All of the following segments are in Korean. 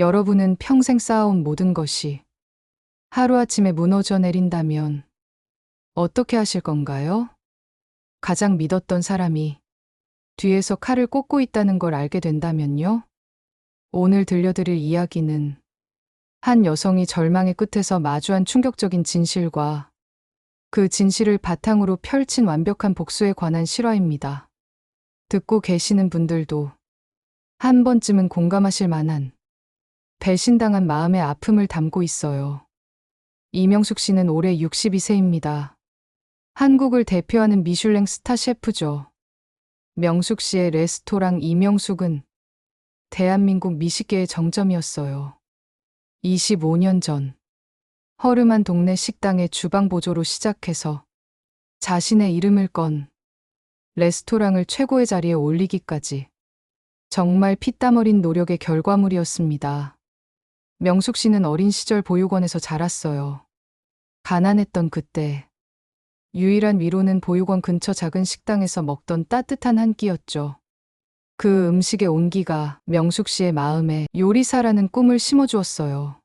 여러분은 평생 쌓아온 모든 것이 하루아침에 무너져 내린다면 어떻게 하실 건가요? 가장 믿었던 사람이 뒤에서 칼을 꽂고 있다는 걸 알게 된다면요? 오늘 들려드릴 이야기는 한 여성이 절망의 끝에서 마주한 충격적인 진실과 그 진실을 바탕으로 펼친 완벽한 복수에 관한 실화입니다. 듣고 계시는 분들도 한 번쯤은 공감하실 만한 배신당한 마음의 아픔을 담고 있어요. 이명숙 씨는 올해 62세입니다. 한국을 대표하는 미슐랭 스타 셰프죠. 명숙 씨의 레스토랑 이명숙은 대한민국 미식계의 정점이었어요. 25년 전 허름한 동네 식당의 주방 보조로 시작해서 자신의 이름을 건 레스토랑을 최고의 자리에 올리기까지 정말 피땀 어린 노력의 결과물이었습니다. 명숙 씨는 어린 시절 보육원에서 자랐어요. 가난했던 그때 유일한 위로는 보육원 근처 작은 식당에서 먹던 따뜻한 한 끼였죠. 그 음식의 온기가 명숙 씨의 마음에 요리사라는 꿈을 심어주었어요.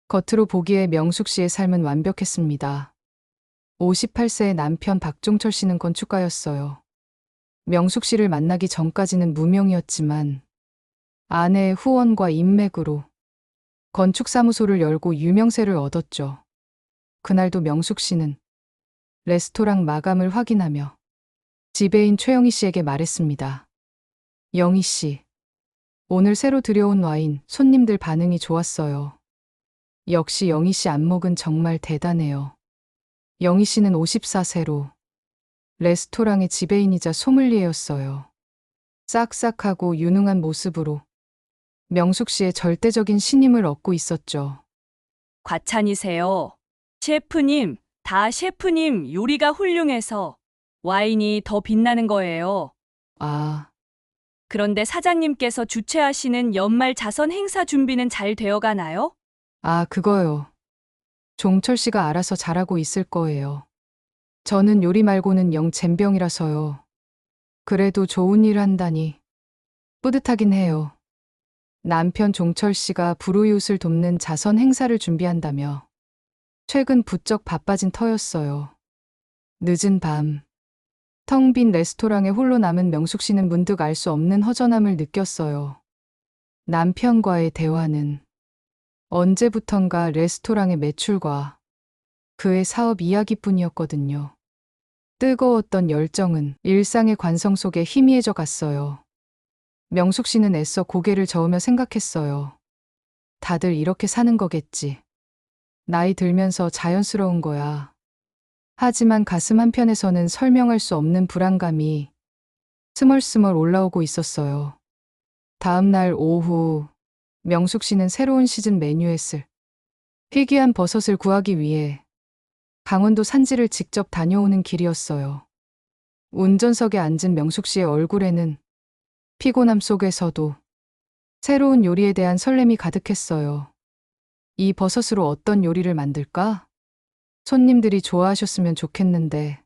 겉으로 보기에 명숙 씨의 삶은 완벽했습니다. 58세의 남편 박종철 씨는 건축가였어요. 명숙 씨를 만나기 전까지는 무명이었지만 아내의 후원과 인맥으로 건축사무소를 열고 유명세를 얻었죠. 그날도 명숙 씨는 레스토랑 마감을 확인하며 지배인 최영희 씨에게 말했습니다. 영희 씨, 오늘 새로 들여온 와인 손님들 반응이 좋았어요. 역시 영희 씨 안목은 정말 대단해요. 영희 씨는 54세로 레스토랑의 지배인이자 소믈리에였어요. 싹싹하고 유능한 모습으로 명숙 씨의 절대적인 신임을 얻고 있었죠. 과찬이세요. 셰프님, 다 셰프님 요리가 훌륭해서 와인이 더 빛나는 거예요. 아, 그런데 사장님께서 주최하시는 연말 자선 행사 준비는 잘 되어 가나요? 그거요. 종철 씨가 알아서 잘하고 있을 거예요. 저는 요리 말고는 영 젬병이라서요. 그래도 좋은 일 한다니 뿌듯하긴 해요. 남편 종철 씨가 불우이웃을 돕는 자선 행사를 준비한다며 최근 부쩍 바빠진 터였어요. 늦은 밤, 텅 빈 레스토랑에 홀로 남은 명숙 씨는 문득 알 수 없는 허전함을 느꼈어요. 남편과의 대화는 언제부턴가 레스토랑의 매출과 그의 사업 이야기뿐이었거든요. 뜨거웠던 열정은 일상의 관성 속에 희미해져 갔어요. 명숙 씨는 애써 고개를 저으며 생각했어요. 다들 이렇게 사는 거겠지. 나이 들면서 자연스러운 거야. 하지만 가슴 한편에서는 설명할 수 없는 불안감이 스멀스멀 올라오고 있었어요. 다음 날 오후, 명숙 씨는 새로운 시즌 메뉴에 쓸 희귀한 버섯을 구하기 위해 강원도 산지를 직접 다녀오는 길이었어요. 운전석에 앉은 명숙 씨의 얼굴에는 피곤함 속에서도 새로운 요리에 대한 설렘이 가득했어요. 이 버섯으로 어떤 요리를 만들까? 손님들이 좋아하셨으면 좋겠는데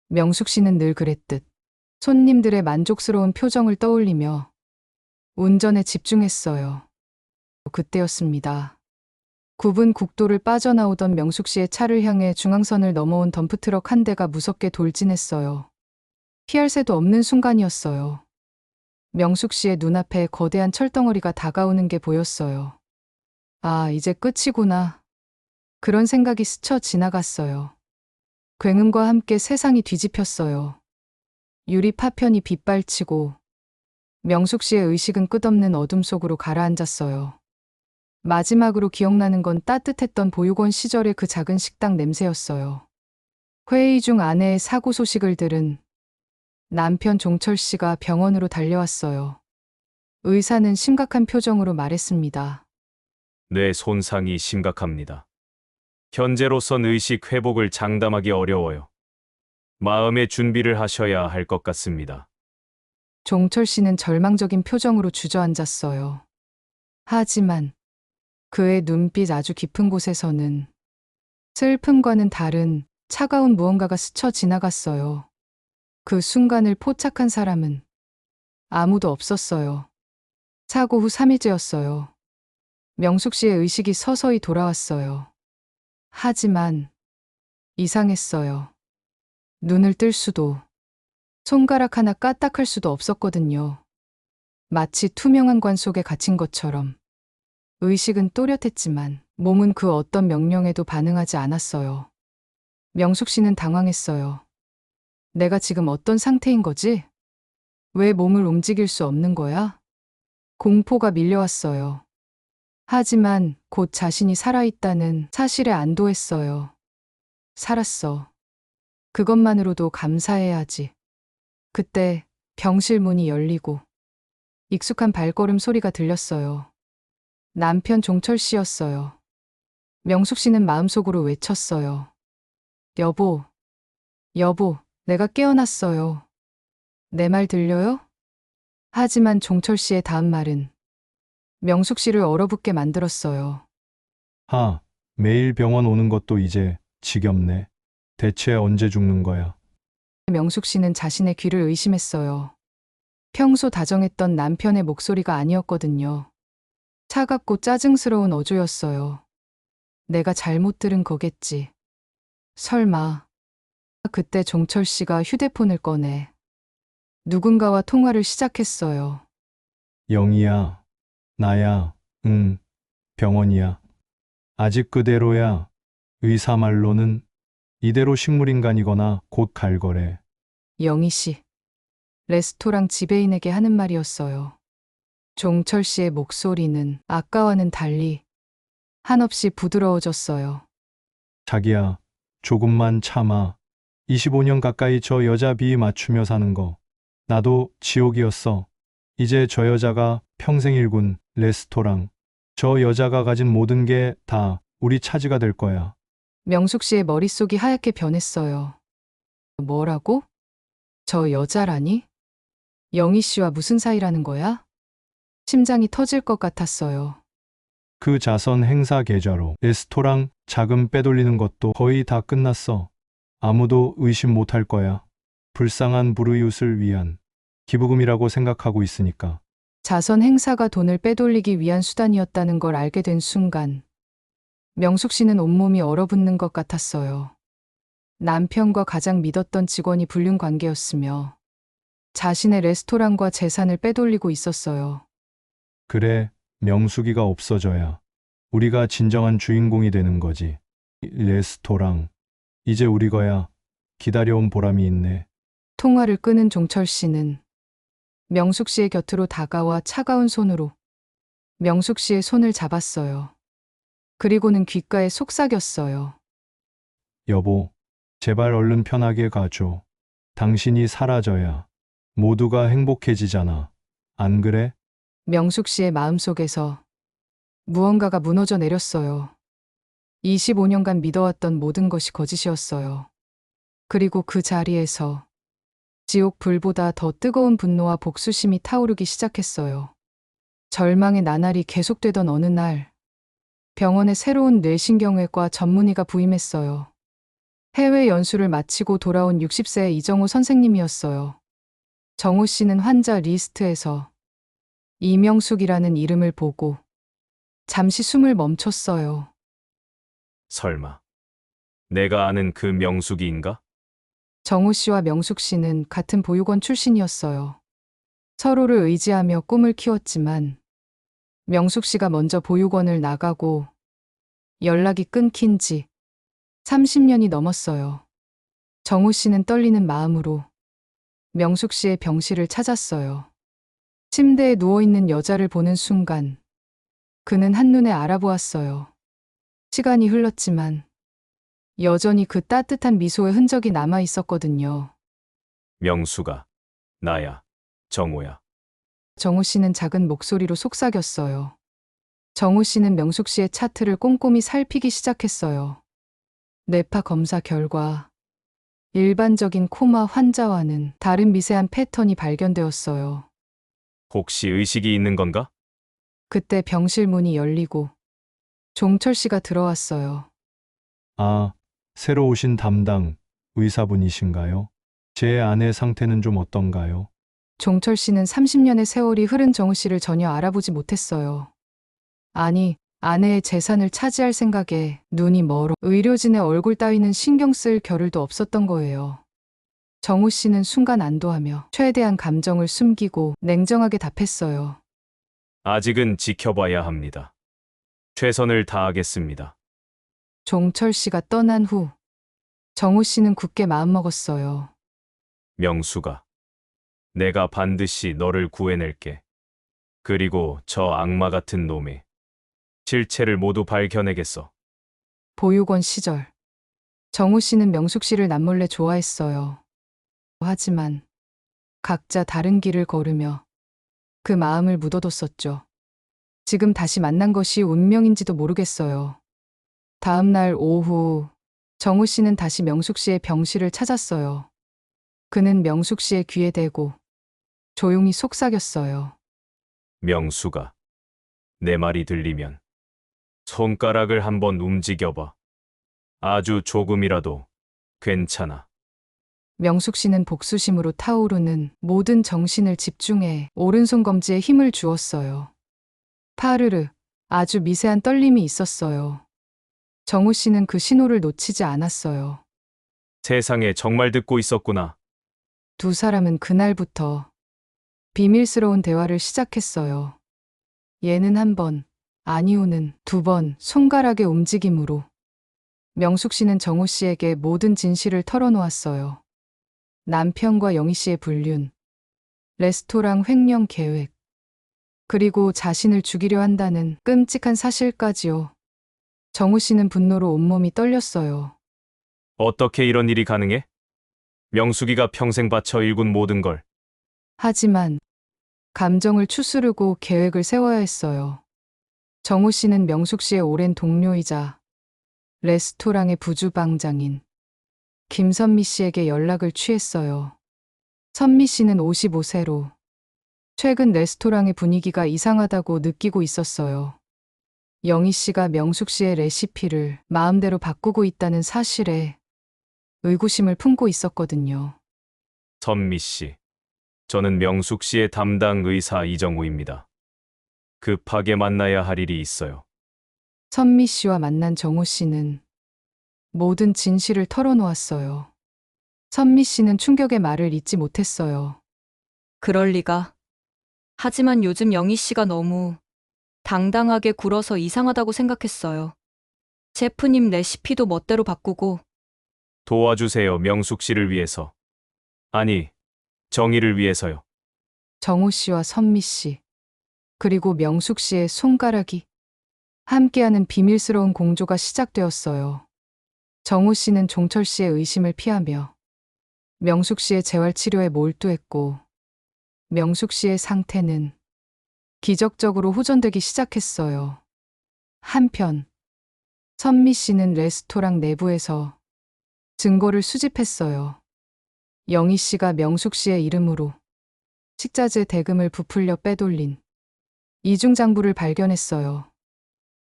명숙 씨는 늘 그랬듯 손님들의 만족스러운 표정을 떠올리며 운전에 집중했어요. 그때였습니다. 굽은 국도를 빠져나오던 명숙 씨의 차를 향해 중앙선을 넘어온 덤프트럭 한 대가 무섭게 돌진했어요. 피할 새도 없는 순간이었어요. 명숙 씨의 눈앞에 거대한 철덩어리가 다가오는 게 보였어요. 이제 끝이구나. 그런 생각이 스쳐 지나갔어요. 굉음과 함께 세상이 뒤집혔어요. 유리 파편이 빗발치고 명숙 씨의 의식은 끝없는 어둠 속으로 가라앉았어요. 마지막으로 기억나는 건 따뜻했던 보육원 시절의 그 작은 식당 냄새였어요. 회의 중 아내의 사고 소식을 들은 남편 종철 씨가 병원으로 달려왔어요. 의사는 심각한 표정으로 말했습니다. 뇌 손상이 심각합니다. 현재로선 의식 회복을 장담하기 어려워요. 마음의 준비를 하셔야 할 것 같습니다. 종철 씨는 절망적인 표정으로 주저앉았어요. 하지만 그의 눈빛 아주 깊은 곳에서는 슬픔과는 다른 차가운 무언가가 스쳐 지나갔어요. 그 순간을 포착한 사람은 아무도 없었어요. 사고 후 3일째였어요. 명숙 씨의 의식이 서서히 돌아왔어요. 하지만 이상했어요. 눈을 뜰 수도, 손가락 하나 까딱할 수도 없었거든요. 마치 투명한 관 속에 갇힌 것처럼. 의식은 또렷했지만 몸은 그 어떤 명령에도 반응하지 않았어요. 명숙 씨는 당황했어요. 내가 지금 어떤 상태인 거지? 왜 몸을 움직일 수 없는 거야? 공포가 밀려왔어요. 하지만 곧 자신이 살아있다는 사실에 안도했어요. 살았어. 그것만으로도 감사해야지. 그때 병실 문이 열리고 익숙한 발걸음 소리가 들렸어요. 남편 종철 씨였어요. 명숙 씨는 마음속으로 외쳤어요. 여보, 여보, 내가 깨어났어요. 내 말 들려요? 하지만 종철 씨의 다음 말은 명숙 씨를 얼어붙게 만들었어요. 매일 병원 오는 것도 이제 지겹네. 대체 언제 죽는 거야? 명숙 씨는 자신의 귀를 의심했어요. 평소 다정했던 남편의 목소리가 아니었거든요. 차갑고 짜증스러운 어조였어요. 내가 잘못 들은 거겠지. 설마. 그때 종철 씨가 휴대폰을 꺼내 누군가와 통화를 시작했어요. 영희야, 나야, 응, 병원이야. 아직 그대로야. 의사 말로는 이대로 식물인간이거나 곧 갈 거래. 영희 씨. 레스토랑 지배인에게 하는 말이었어요. 종철 씨의 목소리는 아까와는 달리 한없이 부드러워졌어요. 자기야, 조금만 참아. 25년 가까이 저 여자 비위 맞추며 사는 거. 나도 지옥이었어. 이제 저 여자가 평생 일군 레스토랑. 저 여자가 가진 모든 게 다 우리 차지가 될 거야. 명숙 씨의 머릿속이 하얗게 변했어요. 뭐라고? 저 여자라니? 영희 씨와 무슨 사이라는 거야? 심장이 터질 것 같았어요. 그 자선 행사 계좌로 레스토랑 자금 빼돌리는 것도 거의 다 끝났어. 아무도 의심 못할 거야. 불쌍한 불우이웃을 위한 기부금이라고 생각하고 있으니까. 자선 행사가 돈을 빼돌리기 위한 수단이었다는 걸 알게 된 순간 명숙 씨는 온몸이 얼어붙는 것 같았어요. 남편과 가장 믿었던 직원이 불륜 관계였으며 자신의 레스토랑과 재산을 빼돌리고 있었어요. 그래, 명숙이가 없어져야 우리가 진정한 주인공이 되는 거지. 레스토랑, 이제 우리 거야. 기다려온 보람이 있네. 통화를 끊은 종철 씨는 명숙 씨의 곁으로 다가와 차가운 손으로 명숙 씨의 손을 잡았어요. 그리고는 귓가에 속삭였어요. 여보, 제발 얼른 편하게 가줘. 당신이 사라져야 모두가 행복해지잖아. 안 그래? 명숙 씨의 마음속에서 무언가가 무너져 내렸어요. 25년간 믿어왔던 모든 것이 거짓이었어요. 그리고 그 자리에서 지옥 불보다 더 뜨거운 분노와 복수심이 타오르기 시작했어요. 절망의 나날이 계속되던 어느 날, 병원에 새로운 뇌신경외과 전문의가 부임했어요. 해외 연수를 마치고 돌아온 60세의 이정호 선생님이었어요. 정호 씨는 환자 리스트에서 이명숙이라는 이름을 보고 잠시 숨을 멈췄어요. 설마 내가 아는 그 명숙이인가? 정호 씨와 명숙 씨는 같은 보육원 출신이었어요. 서로를 의지하며 꿈을 키웠지만 명숙 씨가 먼저 보육원을 나가고 연락이 끊긴 지 30년이 넘었어요. 정호 씨는 떨리는 마음으로 명숙 씨의 병실을 찾았어요. 침대에 누워있는 여자를 보는 순간 그는 한눈에 알아보았어요. 시간이 흘렀지만 여전히 그 따뜻한 미소의 흔적이 남아 있었거든요. 명수가 나야, 정호야. 정우 씨는 작은 목소리로 속삭였어요. 정우 씨는 명숙 씨의 차트를 꼼꼼히 살피기 시작했어요. 뇌파 검사 결과 일반적인 코마 환자와는 다른 미세한 패턴이 발견되었어요. 혹시 의식이 있는 건가? 그때 병실 문이 열리고 종철 씨가 들어왔어요. 아, 새로 오신 담당 의사분이신가요? 제 아내 상태는 좀 어떤가요? 종철 씨는 30년의 세월이 흐른 정우 씨를 전혀 알아보지 못했어요. 아니, 아내의 재산을 차지할 생각에 눈이 멀어 의료진의 얼굴 따위는 신경 쓸 겨를도 없었던 거예요. 정우 씨는 순간 안도하며 최대한 감정을 숨기고 냉정하게 답했어요. 아직은 지켜봐야 합니다. 최선을 다하겠습니다. 종철 씨가 떠난 후 정우 씨는 굳게 마음먹었어요. 명수가. 내가 반드시 너를 구해낼게. 그리고 저 악마 같은 놈의 실체를 모두 밝혀내겠어. 보육원 시절 정우 씨는 명숙 씨를 남몰래 좋아했어요. 하지만 각자 다른 길을 걸으며 그 마음을 묻어뒀었죠. 지금 다시 만난 것이 운명인지도 모르겠어요. 다음 날 오후 정우 씨는 다시 명숙 씨의 병실을 찾았어요. 그는 명숙 씨의 귀에 대고 조용히 속삭였어요. 명수가. 내 말이 들리면 손가락을 한번 움직여봐. 아주 조금이라도 괜찮아. 명숙 씨는 복수심으로 타오르는 모든 정신을 집중해 오른손 검지에 힘을 주었어요. 파르르, 아주 미세한 떨림이 있었어요. 정우 씨는 그 신호를 놓치지 않았어요. 세상에 정말 듣고 있었구나. 두 사람은 그날부터 비밀스러운 대화를 시작했어요. 얘는 한 번, 아니오는 두 번 손가락의 움직임으로 명숙 씨는 정우 씨에게 모든 진실을 털어놓았어요. 남편과 영희 씨의 불륜, 레스토랑 횡령 계획, 그리고 자신을 죽이려 한다는 끔찍한 사실까지요. 정우 씨는 분노로 온몸이 떨렸어요. 어떻게 이런 일이 가능해? 명숙이가 평생 바쳐 일군 모든 걸. 하지만 감정을 추스르고 계획을 세워야 했어요. 정우 씨는 명숙 씨의 오랜 동료이자 레스토랑의 부주방장인 김선미 씨에게 연락을 취했어요. 선미 씨는 55세로 최근 레스토랑의 분위기가 이상하다고 느끼고 있었어요. 영희 씨가 명숙 씨의 레시피를 마음대로 바꾸고 있다는 사실에 의구심을 품고 있었거든요. 선미 씨. 저는 명숙 씨의 담당 의사 이정우입니다. 급하게 만나야 할 일이 있어요. 선미 씨와 만난 정우 씨는 모든 진실을 털어놓았어요. 선미 씨는 충격의 말을 잇지 못했어요. 그럴 리가. 하지만 요즘 영희 씨가 너무 당당하게 굴어서 이상하다고 생각했어요. 셰프님 레시피도 멋대로 바꾸고 도와주세요, 명숙 씨를 위해서. 아니, 정의를 위해서요. 정우 씨와 선미 씨, 그리고 명숙 씨의 손가락이 함께하는 비밀스러운 공조가 시작되었어요. 정우 씨는 종철 씨의 의심을 피하며 명숙 씨의 재활치료에 몰두했고 명숙 씨의 상태는 기적적으로 호전되기 시작했어요. 한편 선미 씨는 레스토랑 내부에서 증거를 수집했어요. 영희 씨가 명숙 씨의 이름으로 식자재 대금을 부풀려 빼돌린 이중장부를 발견했어요.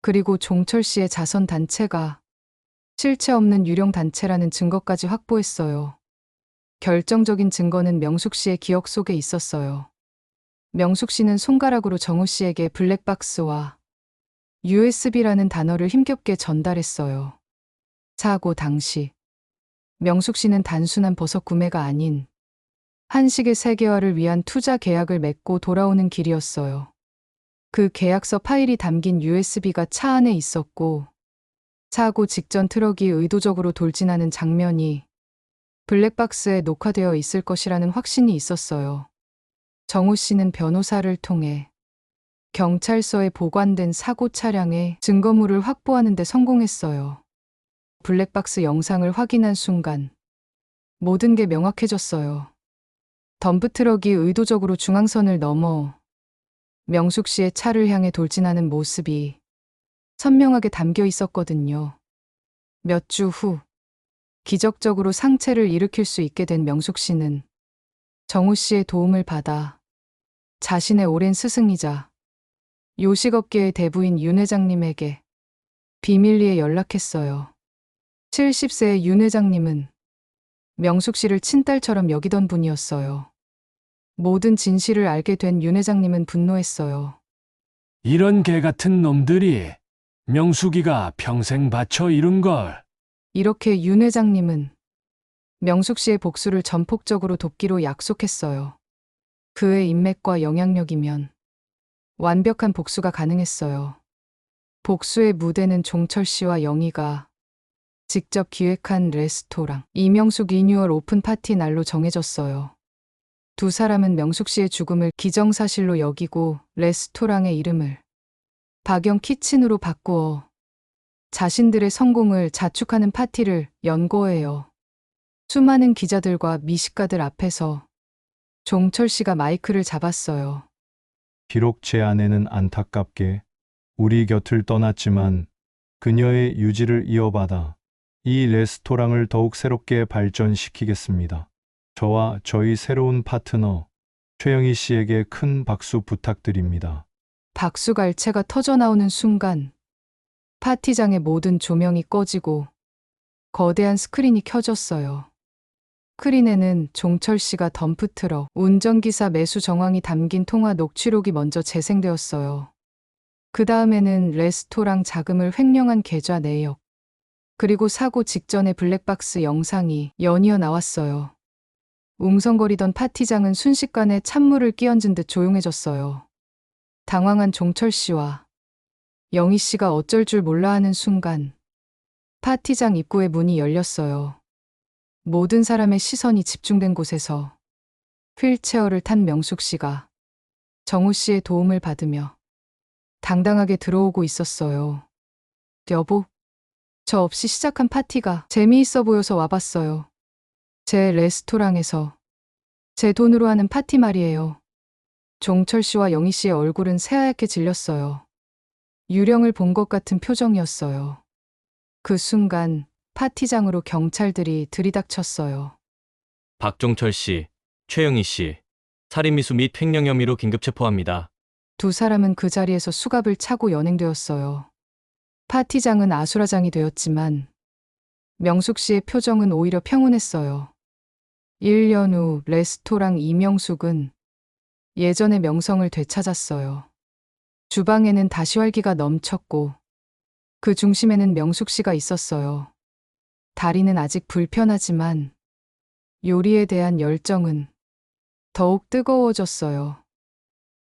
그리고 종철 씨의 자선 단체가 실체 없는 유령 단체라는 증거까지 확보했어요. 결정적인 증거는 명숙 씨의 기억 속에 있었어요. 명숙 씨는 손가락으로 정우 씨에게 블랙박스와 USB라는 단어를 힘겹게 전달했어요. 사고 당시 명숙 씨는 단순한 버섯 구매가 아닌 한식의 세계화를 위한 투자 계약을 맺고 돌아오는 길이었어요. 그 계약서 파일이 담긴 USB가 차 안에 있었고 사고 직전 트럭이 의도적으로 돌진하는 장면이 블랙박스에 녹화되어 있을 것이라는 확신이 있었어요. 정우 씨는 변호사를 통해 경찰서에 보관된 사고 차량의 증거물을 확보하는 데 성공했어요. 블랙박스 영상을 확인한 순간 모든 게 명확해졌어요. 덤프트럭이 의도적으로 중앙선을 넘어 명숙 씨의 차를 향해 돌진하는 모습이 선명하게 담겨 있었거든요. 몇 주 후 기적적으로 상체를 일으킬 수 있게 된 명숙 씨는 정우 씨의 도움을 받아 자신의 오랜 스승이자 요식업계의 대부인 윤 회장님에게 비밀리에 연락했어요. 70세의 윤 회장님은 명숙 씨를 친딸처럼 여기던 분이었어요. 모든 진실을 알게 된 윤 회장님은 분노했어요. 이런 개 같은 놈들이 명숙이가 평생 바쳐 이룬 걸. 이렇게 윤 회장님은 명숙 씨의 복수를 전폭적으로 돕기로 약속했어요. 그의 인맥과 영향력이면 완벽한 복수가 가능했어요. 복수의 무대는 종철 씨와 영희가 직접 기획한 레스토랑 이명숙 리뉴얼 오픈 파티 날로 정해졌어요. 두 사람은 명숙 씨의 죽음을 기정사실로 여기고 레스토랑의 이름을 박영 키친으로 바꾸어 자신들의 성공을 자축하는 파티를 연 거예요. 수많은 기자들과 미식가들 앞에서 종철 씨가 마이크를 잡았어요. 비록 제 아내는 안타깝게 우리 곁을 떠났지만 그녀의 유지를 이어받아 이 레스토랑을 더욱 새롭게 발전시키겠습니다. 저와 저희 새로운 파트너 최영희 씨에게 큰 박수 부탁드립니다. 박수갈채가 터져나오는 순간 파티장의 모든 조명이 꺼지고 거대한 스크린이 켜졌어요. 스크린에는 종철 씨가 덤프트럭, 운전기사 매수 정황이 담긴 통화 녹취록이 먼저 재생되었어요. 그 다음에는 레스토랑 자금을 횡령한 계좌 내역, 그리고 사고 직전의 블랙박스 영상이 연이어 나왔어요. 웅성거리던 파티장은 순식간에 찬물을 끼얹은 듯 조용해졌어요. 당황한 종철 씨와 영희 씨가 어쩔 줄 몰라 하는 순간 파티장 입구의 문이 열렸어요. 모든 사람의 시선이 집중된 곳에서 휠체어를 탄 명숙 씨가 정우 씨의 도움을 받으며 당당하게 들어오고 있었어요. 여보, 저 없이 시작한 파티가 재미있어 보여서 와봤어요. 제 레스토랑에서 제 돈으로 하는 파티 말이에요. 종철 씨와 영희 씨의 얼굴은 새하얗게 질렸어요. 유령을 본 것 같은 표정이었어요. 그 순간 파티장으로 경찰들이 들이닥쳤어요. 박종철 씨, 최영희 씨, 살인미수 및 횡령 혐의로 긴급 체포합니다. 두 사람은 그 자리에서 수갑을 차고 연행되었어요. 파티장은 아수라장이 되었지만 명숙 씨의 표정은 오히려 평온했어요. 1년 후 레스토랑 이명숙은 예전의 명성을 되찾았어요. 주방에는 다시 활기가 넘쳤고 그 중심에는 명숙 씨가 있었어요. 다리는 아직 불편하지만 요리에 대한 열정은 더욱 뜨거워졌어요.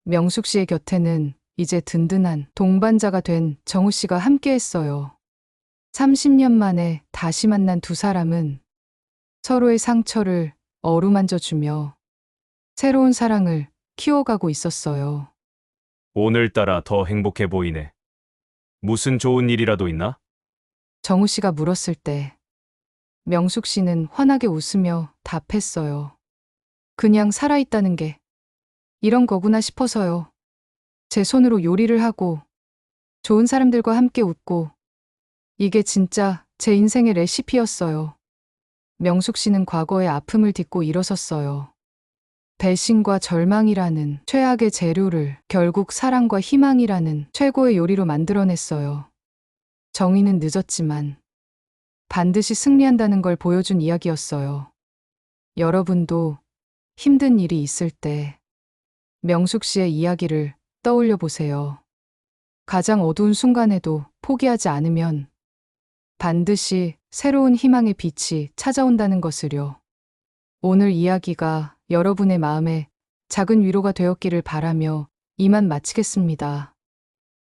명숙 씨의 곁에는 이제 든든한 동반자가 된 정우 씨가 함께했어요. 30년 만에 다시 만난 두 사람은 서로의 상처를 어루만져주며 새로운 사랑을 키워가고 있었어요. 오늘따라 더 행복해 보이네. 무슨 좋은 일이라도 있나? 정우 씨가 물었을 때 명숙 씨는 환하게 웃으며 답했어요. 그냥 살아있다는 게 이런 거구나 싶어서요. 제 손으로 요리를 하고 좋은 사람들과 함께 웃고 이게 진짜 제 인생의 레시피였어요. 명숙 씨는 과거의 아픔을 딛고 일어섰어요. 배신과 절망이라는 최악의 재료를 결국 사랑과 희망이라는 최고의 요리로 만들어냈어요. 정의는 늦었지만 반드시 승리한다는 걸 보여준 이야기였어요. 여러분도 힘든 일이 있을 때 명숙 씨의 이야기를 떠올려 보세요. 가장 어두운 순간에도 포기하지 않으면 반드시 새로운 희망의 빛이 찾아온다는 것을요. 오늘 이야기가 여러분의 마음에 작은 위로가 되었기를 바라며 이만 마치겠습니다.